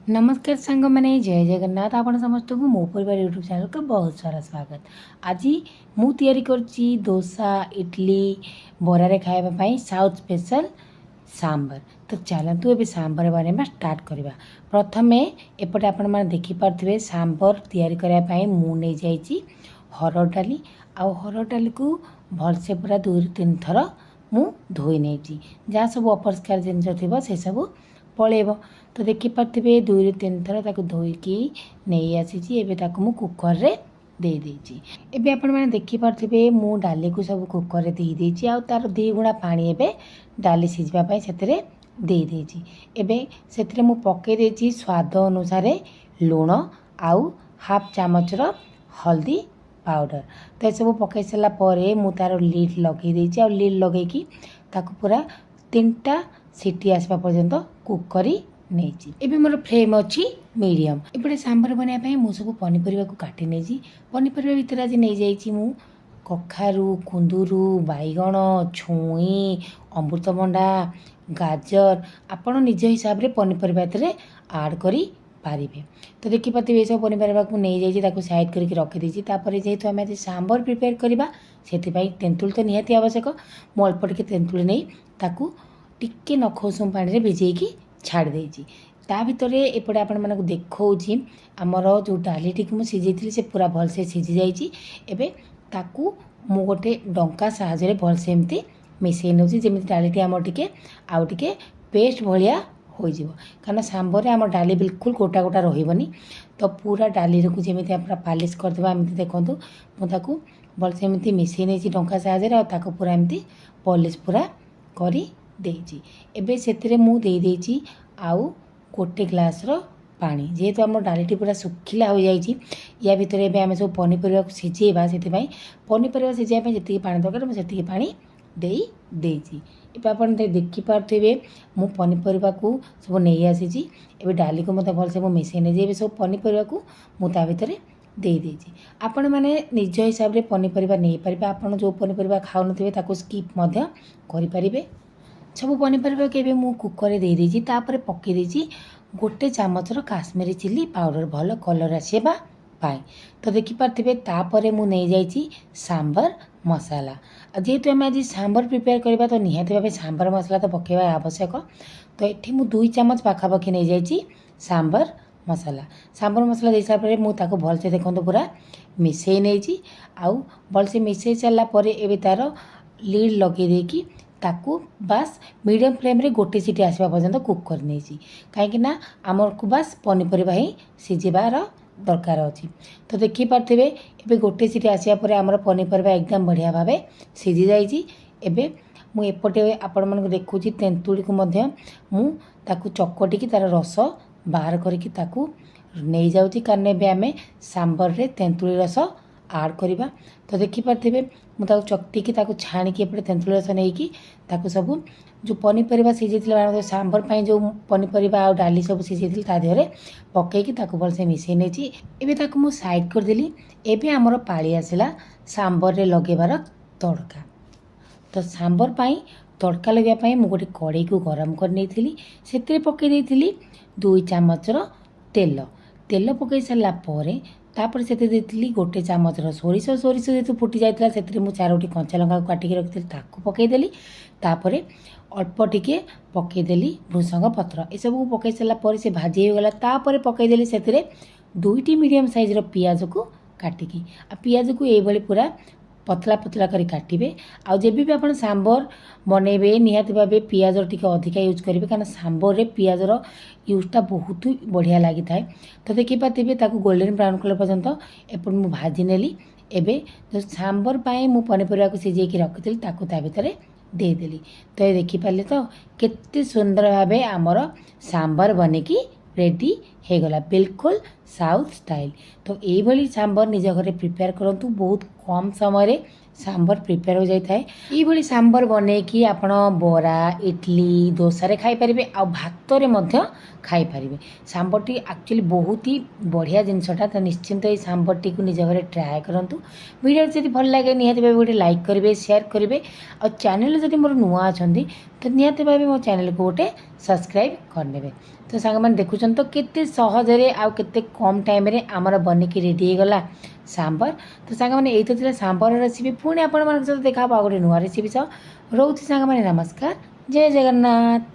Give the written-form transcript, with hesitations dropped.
नमस्कार सांग मैंने जय जगन्नाथ आपण समस्त को मो परिवार यूट्यूब चैनल का बहुत सारा स्वागत। आज मु तैयारी करची डोसा इडली बरा रे खाइबा पई साउथ स्पेशल सांबर। तो चलतु ए सांबर बनेबा स्टार्ट करबा। प्रथमे एपटे आपण माने देखि पारथिबे सांबर तैयारी करबा पई मु नै जाईची हरड़ डाली आ हरड़ डाली को भलसे पूरा 2-3 थर मु धोई नेची। जहाँ सब अपरिष्कार जिनस थिबो से सब पलैब। तो देखिपारे 2-3 थर ताको धोईकी नहीं आसी एवं मु कुकर रे दे देची। एबे आपण माने देखिपारे मु डाली को सब कुकर रे दे देची आ तार 2 गुणा पानी एबे डाली सिझबा पई सेतरे दे देची। एबे सेतरे मु पके देची स्वाद अनुसार लूण आउ हाफ चामच रो हल्दी पाउडर। तो सब पकई सारा पर मु तार लीड लगे देची आ लीड लगेकी ताको पूरा 3टा सीटी आसवा पर्यंत कुक करी नहीं। एबे मोर फ्लेम अच्छी मीडियम। एपटे सांबर बनाया मु सब पनीपरिया को काटी नहीं। पनीपरिया भितर आज नहीं जाइए मु कखारू कुंदूरू बैगण छुई अमृतभंडा गाजर आपण निज हिसाब से पनीपरिया आड करी पारिबे। तो देखिपारे ये सब पनीपरिया को नहीं जाइए साइड करके रखी जेहेतु आम सांबर प्रिपेयर करवा से तेंतुल तो निहाती आवश्यक। मु अल्प टिके तेंतुल नहीं ताकू टिके नखउसुम पानी भिजेकी छाड़ देची। ता भितरे एपटे आपण मानक देखौची हमर जो डाली टी मु सिझेइथिली से पूरा भलसे सिझी जाइची। एबे ताकू मु गोटे डंका साहाय्य भलसे एमती मिसई नउची जेमिति डाली टी हमर टिके आउ टिके पेस्ट भलिया हो जिवो। कारण सांबर रे हमर डाली बिल्कुल गोटा गोटा रहिबनी। तो पूरा डाली को जेमिति आपण पालिश कर देबा एमति देखंतु मु ताकू भलसे एमति मिसई नेची डंका साहाय्य आ ताकू पूरा एमति पॉलिश पूरा करी देची। एबे सेतिरे मु दे देची आउ गोटे ग्लास रो पानी। जेहेतु आम डालीटी पूरा सुखिला हो जाइए या भितर एबे आमे सब पनीपरिया को सिझेबा से पनीपरिया सिझाई जी पानी दरकार मुझे पानी दे देची। एबे आपण देखिपारे मु पनीपरिया को सब नहीं आसी। एबे डाली को मत भलसे मु मिसई नहीं सब पनीपरिया को मु ता भितर दे देची। आपण माने निज हिसाब रे पनीपरिया नहीं पारिबे। आपण जो पनीपरिया खाउ नथिबे ताको स्किप मध्य करि पारिबे। सब पनीपरिया के मु कुकर दे देची। तापर पके देची गोटे चामच काश्मीरी चिली पाउडर भल कलर आसीबा पाई। तो देखिपारे तापर मु नहीं जाइची सांबर मसाला। जेहेतु आम आज सांबर प्रिपेयर करबा तो निहाती भाव सांबर मसला तो पकेबा आवश्यक। तो ये मु 2 चामच पाखापाखि नहीं जाइची सांबर मसाला। सांबर मसला दे सारे मुझे भलसे देखो पूरा मिसई नहीं आउ भलसे मिसई सारा पर एबे तार लीड लगे देकी ताकू बास मीडियम फ्लेम रे गोटे सीटी आसवा पर्यंत कुक कर नहीं। कहीं आमर को बास पनीपरिया ही सिझेबार दरकार अच्छी। तो देखिपारे एबे गोटे सीटी आसिया पर आमर पनीपरिया एकदम बढ़िया भाव सिझी जाइए। एबे मु एपटे आपण मानक देखुची तेंतुली को मध्य मु ताकू चकटिकी तार रस बाहर करके ताकू नहीं जाउची। कारण एबे आमे सांबर रे तेंतुली रस आड करवा। तो देखिपारे मुझे चकटिकी छाणिकी एपटे तेंतुली रस नहीं ताकू सब जो पनीपरिया सिझे सांबर पाई जो पनीपरिया आ डाली सब सिझे देहरे पकईकी भलसे मिसई नहीं। एबे ताकू मु साइड करदेली। एबे आमर पाली आसला सांबर रे लगेबार तड़का। तो सांबर पाई तड़का लगाई मु गोटे कड़ाई को गरम कर नहीं से पकई देती 2 चामच तेल। तेल पकई सारा पर तापर से गोटे चामच सोरिष सोरिष जेहतु फुटी जाता से 4टी कंचा लंका काटिक रखी पकईदेली। तापर अल्प टिके पकईदेली भृषंग पत्र ये सब पकई सारापर से भाजी होगला। तापर पकईदेली से 2टी मीडियम साइज पियाज को काटिकी पियाज को ये पूरा पतला पतला करी काटिबे। आ जब भी आप सांबर बनइबे निहाती भाव पियाज टिके अधिका यूज करेंगे कारण सांबर रे पियाजर यूजटा बहुत बढ़िया लगी थाए। तो देखिपारे ताकू गोल्डन ब्राउन कलर पर्यंत एपट मु भाजी नेली। एबे जो सांबर पाई मु पनीपरिया को सिझेकी रखी ताकू ता भितर देदेली। तो ये देखिपारे तो केते सुंदर भाव आमर सांबर बनेकी रेडी हो गला बिल्कुल साउथ स्टाइल। तो ये सांबर निज घरे प्रिपेयर करंतु बहुत कम समय सांबर प्रिपेयर हो जाए। ये सांबर बनईकी आपण बरा इडली डोसा रे खाई पारिबे आ भात रे मध्य खाई पारिबे। सांबर टी एक्चुअली बहुत ही बढ़िया जिनसटा। तो निश्चिंत ये सांबर टी को निज घरे ट्राए करंतु। वीडियो जदि भल लगे निहाती भाबे गोटे लाइक करेंगे शेयर करेंगे। और चैनल जदि मोर नुआ अछंती तो निहाती भावे मो चैनल को गोटे सब्सक्राइब करने। तो सांग मैंने देखुन तो केते सहजरे आउ केते कम टाइम रे आमर बनिकी रेडी हो गला सांबर। तो सांग मैंने यही तो सांबर रेसिपी पुणी आपण सहित देखा गोटे नुआ रेसिपी सह रोचे सांग मैंने नमस्कार जय जगन्नाथ।